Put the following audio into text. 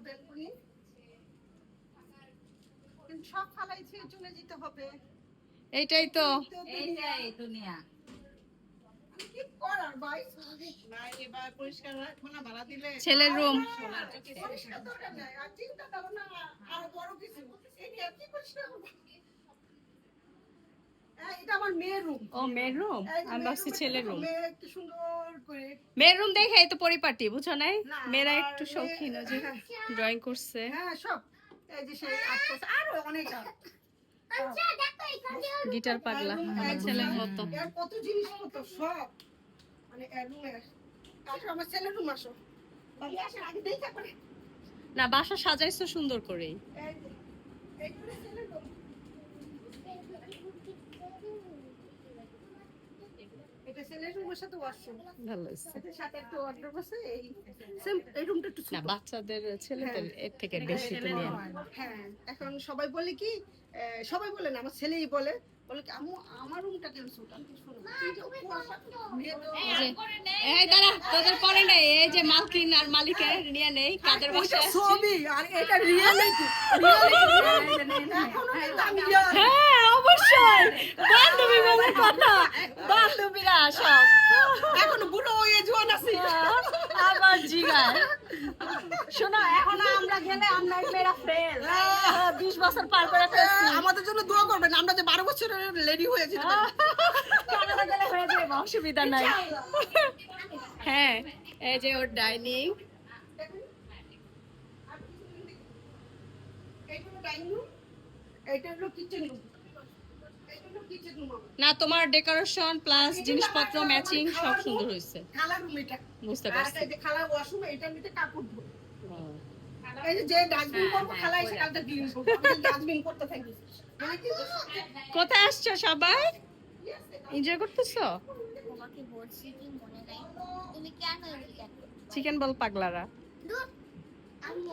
Balcony, কিন্তু সব ফালাইছে, চলে যেতে হবে। এইটাই তো এইটাই দুনিয়া। কি করার ভাই, না এবার পরিষ্কার রাখবো না, ভাড়া দিলে ছেলের রুম। পরিষ্কার দরকার নাই, আর চিন্তা করো না আরো বড় কিছু, এই নিয়ে আর কি পরিষ্কার করবো? এটা আমার মেয়ের রুম। ও মেয়ের রুম, আমি ভাবছি ছেলের রুম। মেয়ে একটু সুন্দর করে মেয়ের রুম দেখে তো পরিপাটি, বুঝো নাই? না, মেয়েরা আমার একটু শৌখিন, যে হ্যাঁ, ড্রয়িং করছে। হ্যাঁ সব এই যে সেই আর্ট করছে, আরো অনেক আর্ট। গিটার পাগলা আমার ছেলের মতো। এর কত জিনিসপত্র সব, মানে এর রুমে আসো, আমার ছেলের রুম আসো, বাড়ি আসার আগে দেখে পরে না, বাসা সাজাইছো সুন্দর করে। এইগুলো ছেলের রুম। এটা ছেলের রুমের সাথে ওয়াশরুম, ভালো হয়েছে। এটার সাথে একটা ওয়ার্ডরোব আছে। এই সেম, এই রুমটা একটু ছোট। না, বাচ্চাদের ছেলেদের এর থেকে বেশি তো নিয়ে। হ্যাঁ, এখন সবাই বলে কি, সবাই বলে না, আমার ছেলেই বলে বলে কি আম্মু আমার রুমটা কেন ছোট? আমি কি শোনো, এই যে কুয়াশা, এই দাঁড়া, তোদের পরে নেই, এই যে মালকিন আর মালিকের নিয়ে নেই, কাদের বাসায় আসছি। ছবি আর এটা রিয়েলিটি, হ্যাঁ অবশ্যই, বান্ধবী বলার কথা, বান্ধবীরা সব এখন বুড়ো হয়ে জোয়ান আছি। আবার জিগায়। শোনো, এখন আমরা গেলে আমরা মেয়েরা ফেল, 20 বছর পার করে ফেলছি। আমাদের জন্য দোয়া করবেন, আমরা যে 12 বছরের লেডি হয়ে যেতে পারি। কানাডা গেলে হয়ে যাবে, অসুবিধা নাই। হ্যাঁ, এই যে ওর ডাইনিং। এইটা হলো ডাইনিং রুম, এইটা হলো কিচেন রুম, এইটা হলো কিচেন রুম। না, তোমার ডেকোরেশন প্লাস জিনিসপত্র ম্যাচিং সব সুন্দর হয়েছে, খালা রুম এটা, বুঝতে আর পারছি। এই যে খালা ওয়াশরুম, এটার ভিতরে কাপড় ধোয়। এই যে ডাস্টবিন করবো, খালা এসে কালটা ক্লিন করবো, আমি ডাস্টবিন করতে থাকি। মানে কি, কোথায় আসছো সবাই? এনজয় করতেছো? তোমাকে বলছি কি মনে নাই? তুমি কেন এগুলি দেখো? চিকেন বল পাগলারা। আম্মু